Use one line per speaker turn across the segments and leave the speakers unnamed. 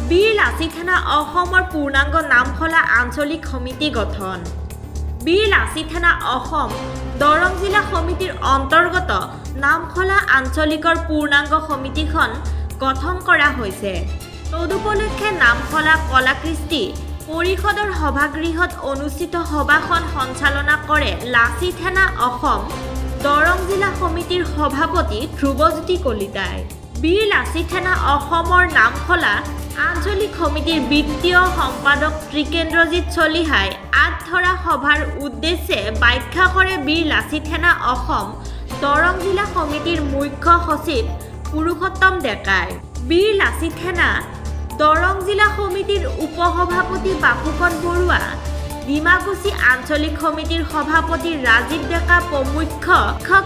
বীৰ লাচিত সেনা অসমৰ পূৰ্ণাংগ নামখলা আঞ্চলিক সমিতি গঠন। বীৰ লাচিত সেনা অসম দৰং জিলা সমিতিৰ অন্তৰ্গত নামখলা আঞ্চলিকৰ পূৰ্ণাংগ সমিতিখন গঠন কৰা হৈছে। তদুপলক্ষে নামখলা কলাকৃষ্টি পৰিষদৰ সভাগৃহত অনুষ্ঠিত সভাখন সঞ্চালনা কৰে লাচিত সেনা অসম দৰং জিলা সমিতিৰ সভাপতি ধ্ৰুৱজ্যোতি কলিতাই। বীৰ লাচিত সেনা অসমৰ নামখলা আঞ্চলিক সমিতিৰ বিত্তীয় সম্পাদক ত্ৰিকেন্দ্ৰজিৎ চলিহাই আঠধৰা সভাৰ উদ্দেশ্যে ব্যাখ্যা কৰে বীৰ লাচিত সেনা অসম দৰং জিলা সমিতিৰ মুখ্য সচিব পুৰুষোত্তম ডেকাই। বীৰ লাচিত সেনা দৰং জিলা সমিতিৰ উপসভাপতি বাপুকণ বৰুৱা, ডিমাকুচি আঞ্চলিক সমিতিৰ সভাপতি ৰাজীৱ ডেকা প্ৰমুখ্য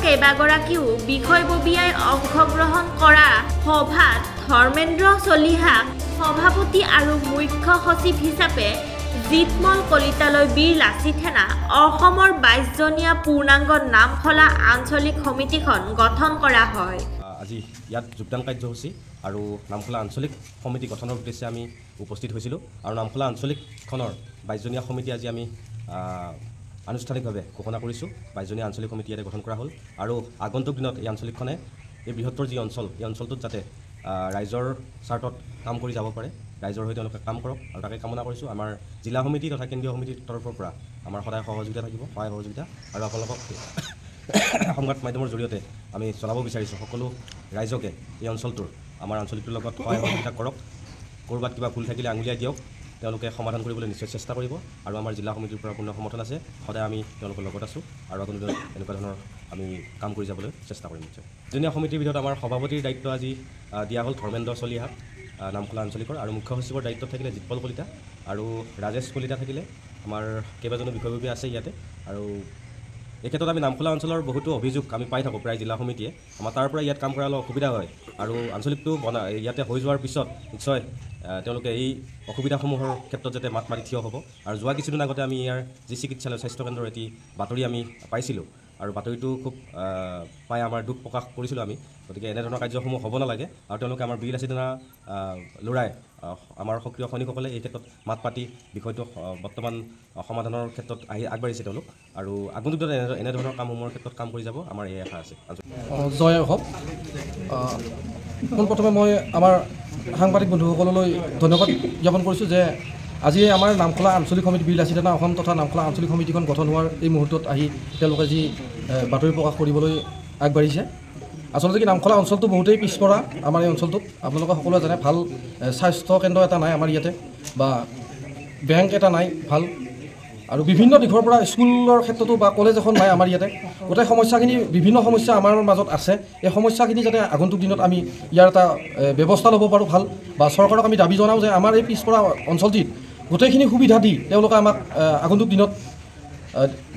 কেইবাগৰাকীও বিষয়ববীয়াই অংশগ্ৰহণ কৰা সভাত ধৰ্মেন্দ্ৰ চলিহাক সভাপতি আৰু মুখ্য সচিব হিচাপে জিতমল কলিতালৈ বীৰ লাচিত সেনা অসমৰ 22জনীয়া পূৰ্ণাংগ নামখলা আঞ্চলিক সমিতিখন গঠন কৰা হয়।
আজি ইয়াত যোগদান কাৰ্যসূচী আৰু নামখলা আঞ্চলিক সমিতি গঠনৰ উদ্দেশ্যে আমি উপস্থিত হৈছিলোঁ আৰু নামখলা আঞ্চলিকখনৰ 22জনীয়া সমিতি আজি আমি আনুষ্ঠানিকভাৱে ঘোষণা কৰিছোঁ। 22জনীয়া আঞ্চলিক সমিতি ইয়াতে গঠন কৰা হ'ল আৰু আগন্তুক দিনত এই আঞ্চলিকখনে এই বৃহত্তৰ যি অঞ্চল এই অঞ্চলটোত যাতে ৰাইজৰ স্বাৰ্থত কাম কৰি যাব পাৰে, ৰাইজৰ হৈ তেওঁলোকে কাম কৰক আৰু তাকে কামনা কৰিছোঁ। আমাৰ জিলা সমিতি তথা কেন্দ্ৰীয় সমিতিৰ তৰফৰ পৰা আমাৰ সদায় সহযোগিতা থাকিব, সহায় সহযোগিতা আৰু আপোনালোকক সংবাদ মাধ্যমৰ জৰিয়তে আমি জনাব বিচাৰিছোঁ সকলো ৰাইজকে এই অঞ্চলটোৰ আমাৰ আঞ্চলিকটোৰ লগত সহায় সহযোগিতা কৰক। ক'ৰবাত কিবা ভুল থাকিলে আঙুলিয়াই দিয়ক, তেওঁলোকে সমাধান কৰিবলৈ নিশ্চয় চেষ্টা কৰিব আৰু আমাৰ জিলা সমিতিৰ পৰা পূৰ্ণ সমৰ্থন আছে। সদায় আমি তেওঁলোকৰ লগত আছোঁ আৰু আগন্তুক দিনত এনেকুৱা ধৰণৰ আমি কাম কৰি যাবলৈ চেষ্টা কৰিম নিশ্চয়। জনীয়া সমিতিৰ ভিতৰত আমাৰ সভাপতিৰ দায়িত্ব আজি দিয়া হ'ল ধৰ্মেন্দ্ৰ চলিহাক নামখলা আঞ্চলিকৰ আৰু মুখ্য সচিবৰ দায়িত্বত থাকিলে জিতপল কলিতা আৰু ৰাজেশ কলিতা থাকিলে। আমাৰ কেইবাজনো বিষয়ববীয়া আছে ইয়াতে আৰু এই ক্ষেত্ৰত আমি নামখলা অঞ্চলৰ বহুতো অভিযোগ আমি পাই থাকোঁ প্ৰায় জিলা সমিতিয়ে। আমাৰ তাৰ পৰা ইয়াত কাম কৰা অলপ অসুবিধা হয় আৰু আঞ্চলিকটো ইয়াতে হৈ যোৱাৰ পিছত নিশ্চয় তেওঁলোকে এই অসুবিধাসমূহৰ ক্ষেত্ৰত যাতে মাত মাতি থিয় হ'ব। আৰু যোৱা কিছুদিন আগতে আমি ইয়াৰ যি চিকিৎসালয় স্বাস্থ্যকেন্দ্ৰৰ এটি বাতৰি আমি পাইছিলোঁ আৰু বাতৰিটো খুব পাই আমাৰ দুখ প্ৰকাশ কৰিছিলোঁ আমি। গতিকে এনেধৰণৰ কাৰ্যসমূহ হ'ব নালাগে আৰু তেওঁলোকে আমাৰ বীৰ লাচিত সেনা ল'ৰাই আমাৰ সক্ৰিয় সৈনিকসকলে এই ক্ষেত্ৰত মাত পাতি বিষয়টো বৰ্তমান সমাধানৰ ক্ষেত্ৰত আগবাঢ়িছে তেওঁলোক আৰু আগন্তুক দিনত এনেধৰণৰ কামসমূহৰ ক্ষেত্ৰত কাম কৰি যাব আমাৰ এই আশা আছে।
জয় হওক। পোনপ্ৰথমে মই আমাৰ সাংবাদিক বন্ধুসকললৈ ধন্যবাদ জ্ঞাপন কৰিছোঁ যে আজি আমাৰ নামখলা আঞ্চলিক সমিতি বীৰ লাচিত সেনা অসম তথা নামখলা আঞ্চলিক সমিতিখন গঠন হোৱাৰ এই মুহূৰ্তত আহি তেওঁলোকে যি বাতৰি প্ৰকাশ কৰিবলৈ আগবাঢ়িছে। আচলতে কি নামখলা অঞ্চলটো বহুতেই পিছপৰা আমাৰ এই অঞ্চলটোত। আপোনালোকে সকলোৱে জানে ভাল স্বাস্থ্য কেন্দ্ৰ এটা নাই আমাৰ ইয়াতে বা বেংক এটা নাই ভাল আৰু বিভিন্ন দিশৰ পৰা স্কুলৰ ক্ষেত্ৰতো বা কলেজ এখন নাই আমাৰ ইয়াতে। গোটেই সমস্যাখিনি বিভিন্ন সমস্যা আমাৰ মাজত আছে। এই সমস্যাখিনি যাতে আগন্তুক দিনত আমি ইয়াৰ এটা ব্যৱস্থা ল'ব পাৰোঁ ভাল বা চৰকাৰক আমি দাবী জনাওঁ যে আমাৰ এই পিছপৰা অঞ্চলটিত গোটেইখিনি সুবিধা দি তেওঁলোকে আমাক আগন্তুক দিনত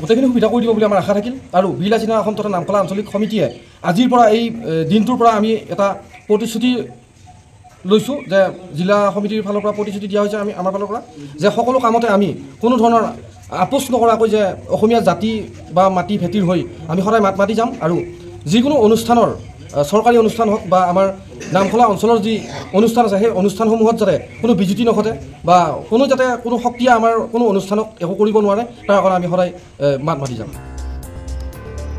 গোটেইখিনি সুবিধা কৰি দিব বুলি আমাৰ আশা থাকিল। আৰু বীৰ লাচিত সেনা অসম তথা নামখলা আঞ্চলিক সমিতিয়ে আজিৰ পৰা এই দিনটোৰ পৰা আমি এটা প্ৰতিশ্ৰুতি লৈছোঁ যে জিলা সমিতিৰ ফালৰ পৰা প্ৰতিশ্ৰুতি দিয়া হৈছে আমাৰ ফালৰ পৰা যে সকলো কামতে আমি কোনো ধৰণৰ আপোচ নকৰাকৈ যে অসমীয়া জাতি বা মাটি ভেটিৰ হৈ আমি সদায় মাত মাতি যাম আৰু যিকোনো অনুষ্ঠানৰ চৰকাৰী অনুষ্ঠান হওক বা আমাৰ নামখলা অঞ্চলৰ যি অনুষ্ঠান আছে সেই অনুষ্ঠানসমূহত যাতে কোনো বিজুতি নঘটে বা যাতে কোনো শক্তিয়ে আমাৰ কোনো অনুষ্ঠানক একো কৰিব নোৱাৰে তাৰ কাৰণে আমি সদায় মাত মাতি যাম।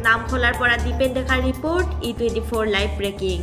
নামখলাৰ পৰা দীপেন ডেকাৰ ৰিপৰ্ট E24 লাইভ ব্ৰেকিং।